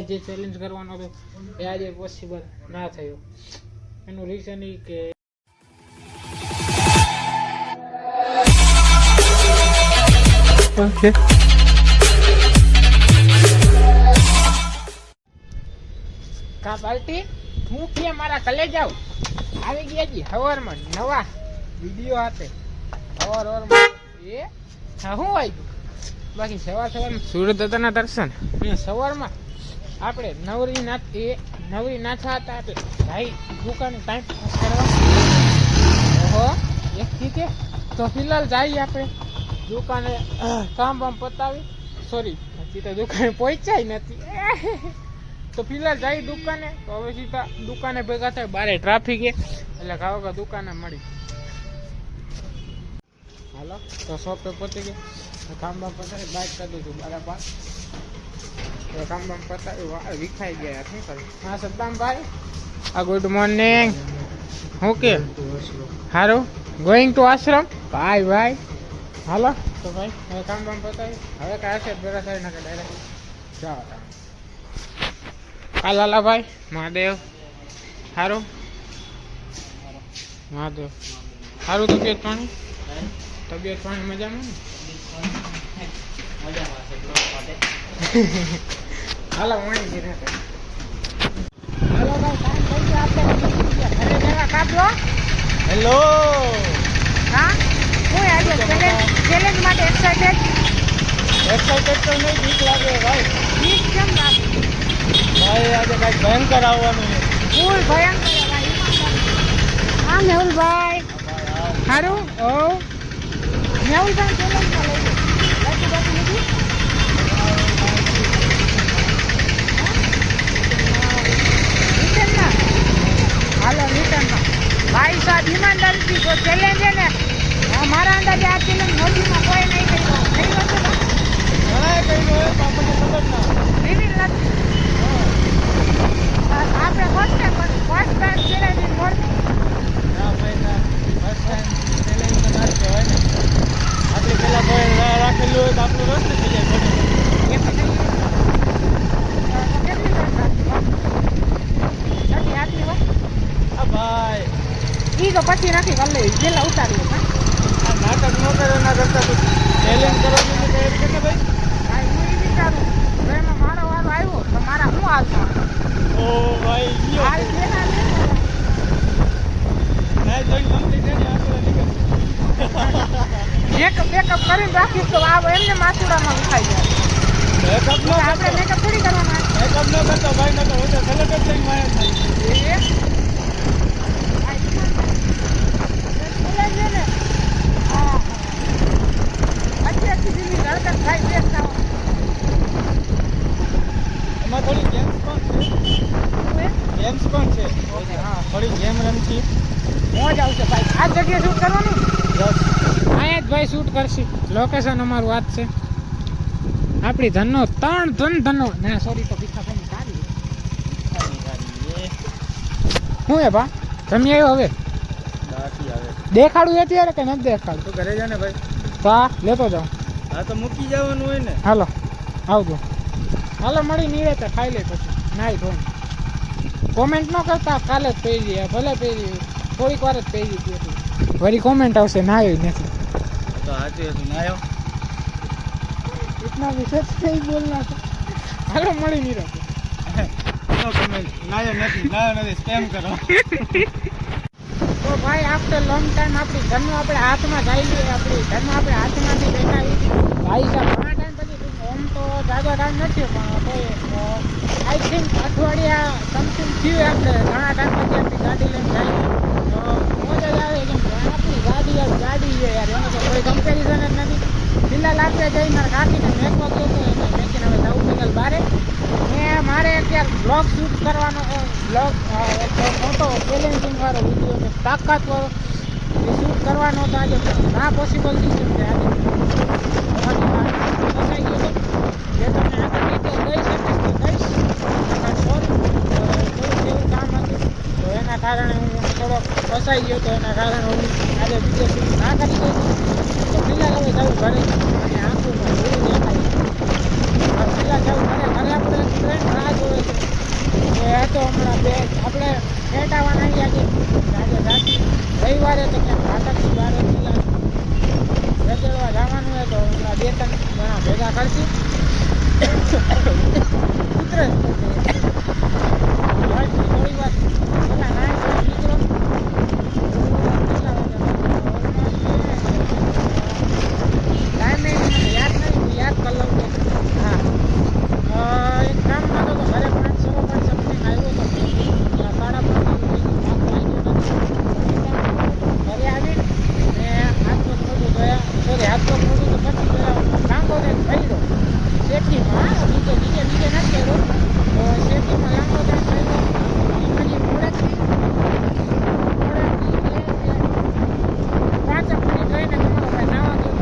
જે ચેલેન્જ કરવાનો હતો એ આજે પોસિબલ ના થયો. એનું રીઝન એ કે કા પાર્ટી હું કે મારા કલે જાવ આવી ગયા જી હવારમાં નવા વિડિયો હાથે હવારમાં એ હા હું આવી ગયું. બાકી સવારમાં સુરત દાદાના દર્શન ને સવારમાં આપણે નવરી નાથા હતા એટલે ભાઈ દુકાને ટાઈમ પાસ કરવા. ઓહો એક રીતે તો ફિલહાલ જઈએ આપણે દુકાને કામ પતાવી. સોરી હજી તો દુકાને પહોંચાય નથી. તો ફિલહાલ જાય દુકાને. તો હવે સીધા દુકાને ભેગા થાય. બારે ટ્રાફિક એટલે કાવકા દુકાને મળી. હાલો તો શોપે પહોંચી ગયા. કામ પતાવી બાઇક કરી દઈશું બરાબર. કામ પતાવી વિખાઈ ગયા. શું કરું? હા સદ્દામભાઈ આ ગુડ મોર્નિંગ. હું કે સારું ગોઈંગ ટુ આશ્રમ ભાઈ ભાઈ. હાલો તો ભાઈ હવે કામ પતાવી હવે કાંઈ હશે ભેગા થાય નાખે ડાયરેક્ટ જાઓ તમે. હા લાલાભાઈ મહાદેવ સારું મહાદેવ સારું. તબિયત પાણી મજામાં ને? હાલો મળી ગઈ હાલો ભાઈ કામ થઈ ગયો. આપણે ઘરે જવા કાપલો. હેલો હા હું આજે ચેલેન્જ માટે એક્સાઇટેડ તો નહીં. બીક લાગે ભાઈ. બીક કેમ લાગે ભાઈ? આજે કાંઈક ભયંકર આવવાનું છે. ફૂલ ભયંકર ભાઈ. હા મેહુલભાઈ સારું. ઓ મેહુલભાઈ ચેલેન્જમાં લઈ બાકી નથી. રિટર્નમાં હાલો રિટર્નમાં ભાઈ સાહેબ ઈમાનદારીથી જો ચેલેન્જ છે ને મારા અંદાજે આ ચેલેન્જ મોદીમાં કોઈ નહીં કર્યો. થઈ ગયો છે આપણને ખબર ના રિવીલ નથી. આપણે ફર્સ્ટ ટાઈમ ચેલેન્જ મોદી ના ભાઈ ના ફર્સ્ટ ટાઈમ ચેલેન્જ તો ના કહેવાય ને. આપણે પેલા કોઈ રાખેલું હોય તો આપણું રસ્તે થઈ જાય. ભાઈ ઈ તો પછી નથી કરી લે જેલા ઉતારી આ નાટક ન કરે ના કરતા તો ચેલેન્જ કરવા જોઈએ કે કે ભાઈ ભાઈ હું ઈ વિચારું જો એમાં મારો વારો આવ્યો તો મારા હું હાલતો. ઓ ભાઈ યો હાલ જેના લે ના જોઈ કમ્પ્લીટ છે ને આપણે નીકળ મેકઅપ કરીને રાખી તો આ એમને માથુડામાં ઉઠાઈ જાય. મેકઅપ નો આપણે મેકઅપ થોડી કરવાનો. મેકઅપ ન કરતો ભાઈ ન તો હું તો સેલિબ્રેટ થઈને માયા થાય. એમાં થોડી ગેમ્સ પણ છે. હા થોડી ગેમ રમશી મોજ આવશે ભાઈ. આ જગ્યાએ શૂટ કરવાનું અહીંયા જ ભાઈ શૂટ કરશી. લોકેશન અમારું વાત છે આપણી ધનનો ધનનો ના સોરી તો ભીખાભાઈની ગાડી શું હે ભા જમી આવ્યો હવે દેખાડું અત્યારે કે નથી દેખાડું? તો ઘરે જા ને ભાઈ. હા લેતો જાઉં. હા તો મૂકી જવાનું હોય ને. હાલો આવજો. હાલો મળી નીરે ખાઈ લે પછી નાઈ ધોઈ. કોમેન્ટ ન કરતા કાલે જ પહેરી ભલે પહેરી થોડીક વાર જ પહેરી હતી વળી કોમેન્ટ આવશે નાયો નથી તો આજે નાયો इतना विशेष नहीं बोलना था. હાલો મળી નીરે નો કોમેન્ટ નાયો નથી સ્કેમ કરો. તો ભાઈ આફ્ટર લોંગ ટાઈમ આપણી ઘરનું આપણે હાથમાં જઈ લઈએ. આપણી ઘરમાં આપણે હાથમાંથી દેખાય ભાઈ સાહેબ ઘણા ટાઈમ પછી ઓમ તો જાજો ટાઈમ નથી પણ આઈ થિંક અઠવાડિયા સમથિંગ થયું આપણે ઘણા ટાઈમ પછી આપણી ગાડી લઈને જાય તો મોજ જ આવે. કેમ આપણી ગાડી છે યાર એનો તો કોઈ કમ્પેરિઝન જ નથી. ફિલહાલ આપણે જઈ મારા કાકીને મેકવા ગયો હતો એને મેકીને હવે જવું પેલા બારે ને મારે અત્યારે બ્લોગ શૂટ કરવાનો બ્લોગ મોટો ચેલેન્જિંગ વાળો વિડીયો ને તાકાતવાળો એ શૂટ કરવાનો હતો આજે ના પોસિબલ થઈ શકશે આજે. ફસાઈ ગયો જે તમને આગળ ડિટેલ દઈ શકીશ તો દઈશ. સોરી થોડુંક એવું કામ હતું તો એના કારણે હું થોડોક ફસાઈ ગયો તો એના કારણે હું આજે વિડીયો શૂટ ના કરી દઉં. તો ફિલહાલ હવે જવું ઘરે અને આંખોમાં જોયું દેખાય. ફિલહાલ જવું ઘરે આપણે ફ્રેન્ડ રાહ જોવે સેટ આવવાના આજે રાતે રવિવારે તો ક્યાંક ભાટકથી બાર રજડવા જવાનું હોય તો હમણાં 2-3 જણા ભેગા કરશું ઉતરે થોડી વાર પેલા નાય મિત્રો ટાઈમે યાદ નહીં યાદ કરી લઉં હા એક કામ નતો તો ઘરે 5 સમથિંગ આવ્યો હતો 5:30 ઘરે આવીને હાથ પગ મોઢું ધોયા સોરી હાથ પગ મોઢું તો પછી પેલા લાંબો થઈને પડ્યો સેફટીમાં નીચે નથી કર્યો તો સેફટીમાં લાંબો થઈને પડ્યો પછી મોડેકથી 5 મિનિટ રહીને તમારો ભાઈ નાવા ગયો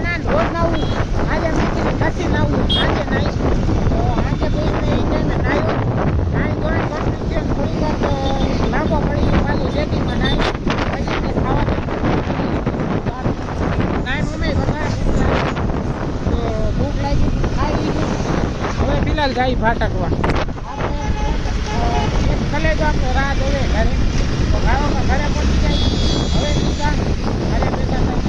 ના રોજ નાવું આજે નથી નાવું આજે નાઈશ તો આજે કોઈ નાહ્યો નાહી ધોઈને કોન્ફિડન્સ થોડી વાર તો લાંબો પડી ગયો પાછું સેટિંગમાં નાહી પછી ખાવા નાઈ મમ્મી બધા તો ભૂખ લાગી ખાઈ લીધું હવે ફિલહાલ જાય ફાટકવા એક કલેજો આપણે રાહ જોવે ઘરે તો ગાળોમાં ઘરે પહોંચી જાય હવે નીકળ ઘરે ભેગા થઈ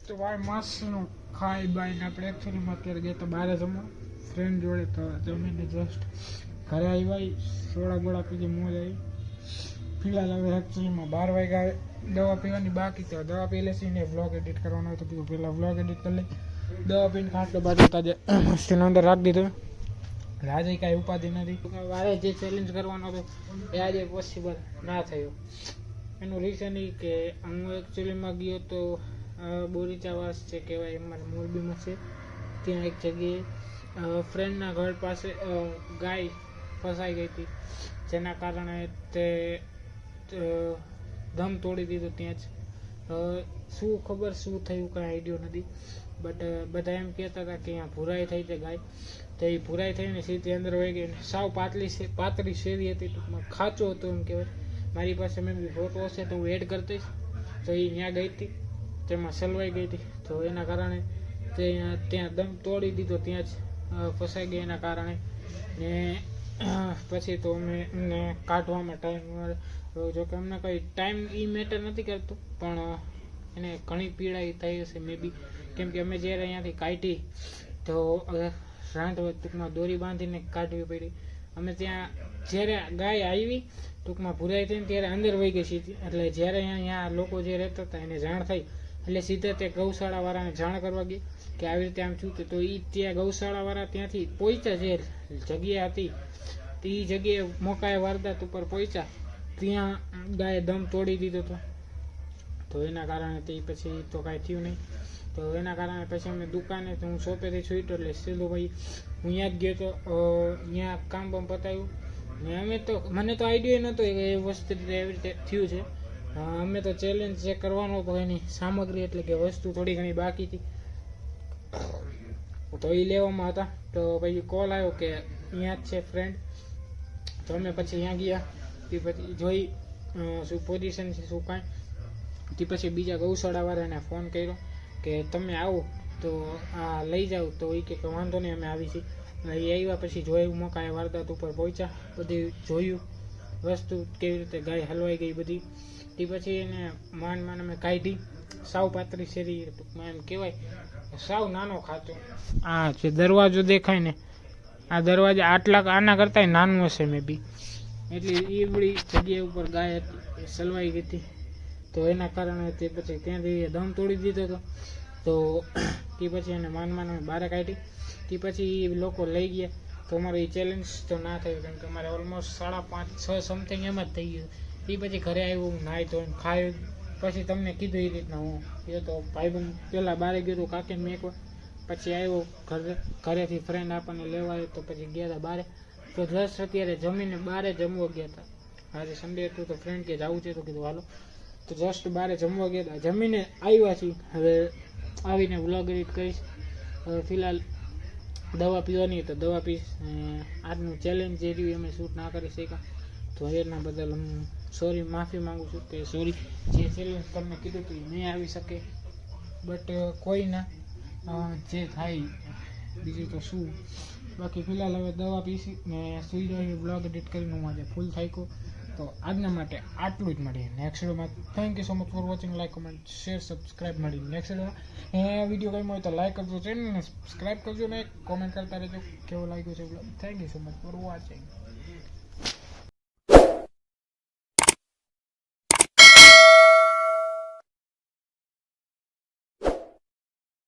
તો ભાઈ મસ્તનું ખાઈ બાઈને આપણે એકચ્યુઅલીમાં અત્યારે ગયા તો બહાર જમવા ફ્રેન્ડ જોડે તો જમીને જસ્ટ ઘરે આવી સોડા બોડા પીધી મોજ આવી ફિલહાલ હવે એકચ્યુઅલીમાં 12 વાગ્યા દવા પીવાની બાકી તો દવા પી લેશીને વ્લોગ એડિટ કરવાનો હતો તો પહેલાં વ્લોગ એડિટ કરી લઈ દવા પીને ખાટલો બાજુ તાજે મસ્તીનો અંદર રાખી દીધો એટલે આજે કાંઈ ઉપાધિ નથી મારે જે ચેલેન્જ કરવાનો હતો એ આજે પોસિબલ ના થયો એનું રીઝન એ કે હું એકચ્યુઅલીમાં ગયો તો બોરીચાવાસ છે કહેવાય અમારે મોરબીમાં છે ત્યાં એક જગ્યાએ ફ્રેન્ડના ઘર પાસે ગાય ફસાઈ ગઈ હતી જેના કારણે તે દમ તોડી દીધો ત્યાં જ શું ખબર શું થયું કાંઈ આઈડિયો નથી બટ બધા એમ કહેતા હતા કે અહીંયા ભૂરાઈ થઈ છે ગાય તો એ ભૂરાઈ થઈને સીધી અંદર વહી ગઈ સાવ પાતળી શેરી હતી ટૂંકમાં ખાચો હતો એમ કહેવાય મારી પાસે મેં ફોટો હશે તો હું એડ કરી દઈશ તો એ ત્યાં ગઈ હતી તેમાં સલવાઈ ગઈ હતી તો એના કારણે તે ત્યાં દમ તોડી દીધો ત્યાં જ ફસાઈ ગઈ એના કારણે ને પછી તો અમે એમને કાઢવામાં ટાઈમ જોકે અમને કંઈ ટાઈમ એ મેટર નથી કરતું પણ એને ઘણી પીડા થઈ હશે મે બી કેમ કે અમે જ્યારે અહીંયાથી કાઢી તો રાંધવા ટૂંકમાં દોરી બાંધીને કાઢવી પડી અમે ત્યાં જ્યારે ગાય આવી ટૂંકમાં ભૂરાઈ થઈને ત્યારે અંદર વહી ગઈ સીધી એટલે જ્યારે અહીંયા લોકો જે રહેતા હતા એને જાણ થઈ એટલે સીધા તે ગૌશાળાવાળાને જાણ કરવા ગઈ કે આવી રીતે આમ છું તો એ ત્યાં ગૌશાળાવાળા ત્યાંથી પહોંચ્યા જે જગ્યા હતી તે એ જગ્યાએ મોકાએ વારદાત ઉપર પહોંચ્યા ત્યાં ગાયે દમ તોડી દીધો હતો તો એના કારણે તે પછી તો કાંઈ થયું નહીં તો એના કારણે પછી અમે દુકાને હું શોપેથી છૂટ્યો એટલે સીધો ભાઈ હું ત્યાં જ ગયો તો ત્યાં કામ બામ પતાવ્યું ને અમે તો મને તો આઈડિયા નહોતો એ વસ્તુ એવી રીતે થયું છે અમે તો ચેલેન્જ જે કરવાનો હતો એની સામગ્રી એટલે કે વસ્તુ થોડી ઘણી બાકી હતી તો એ લેવામાં હતા તો પછી કોલ આવ્યો કે અહીંયા જ છે ફ્રેન્ડ તો અમે પછી ત્યાં ગયા તે પછી જોઈ શું પોઝિશન છે શું કાંઈ તે પછી બીજા ગૌશાળાવાળાને ફોન કર્યો કે તમે આવો તો આ લઈ જાઓ તો એ કે વાંધો નહીં અમે આવી છીએ એ આવ્યા પછી જોયું મોકાએ વારદાત ઉપર પહોંચ્યા બધી જોયું વસ્તુ કેવી રીતે ગાય હલવાઈ ગઈ બધી તે પછી એને માંડ અમે કાઢી સાવ પાતળી શેરી ટૂંકમાં એમ કહેવાય સાવ નાનો ખાતો આ છે દરવાજો દેખાય ને આ દરવાજા આના કરતાં નાનું હશે મે બી એટલે એ બધી જગ્યા ઉપર ગાય હતી સલવાઈ ગઈ હતી તો એના કારણે તે પછી ત્યાંથી દમ તોડી દીધો હતો તો તે પછી એને માન બહાર કાઢી તે પછી લોકો લઈ ગયા તો અમારો એ ચેલેન્જ તો ના થયું કેમ કે અમારે ઓલમોસ્ટ 5:30-6 સમથિંગ એમ જ થઈ ગયું એ પછી ઘરે આવ્યું નાહી ધોઈને ખાયું પછી તમને કીધું એ રીતના હું એ તો ભાઈબંધ પહેલાં બહાર ગયો હતો કાકીને મેકવા પછી આવ્યો ઘરેથી ફ્રેન્ડ આપણને લેવા આવ્યો તો પછી ગયા હતા બહાર તો જસ્ટ અત્યારે જમીને બહાર જમવા ગયા હતા આજે સન્ડે હતું તો ફ્રેન્ડ કે જવું છે તો કીધું હાલો તો જસ્ટ બહાર જમવા ગયા હતા જમીને આવ્યા છીએ હવે આવીને વ્લોગ એડિટ કરીશ હવે ફિલહાલ દવા પીવાની તો દવા પીશ આજનું ચેલેન્જ જે રહ્યું અમે શૂટ ના કરી શક્યા તો એના બદલ હું માફી માગું છું કે સોરી જે ચેલેન્જ તમને કીધું હતું એ નહીં આવી શકે બટ કોઈ ના, જે થાય બીજું તો શું. બાકી ફિલહાલ હવે દવા પીસી ને સુઈ જાય. બ્લોગ એડિટ કરીને હું આજે ફૂલ થાક્યો. તો આજના માટે આટલું જ. મળીએ નેક્સ્ટ વિડીયોમાં. Thank you so much for watching. Like, comment, share, subscribe. મળી નેક્સ્ટ વિડીયોમાં. વિડીયો ગમ્યો હોય તો લાઈક કરજો, ચેનલને સબસ્ક્રાઈબ કરજો ને કોમેન્ટ કરતા રહેજો કેવો લાગ્યો છે blog. Thank you so much for watching.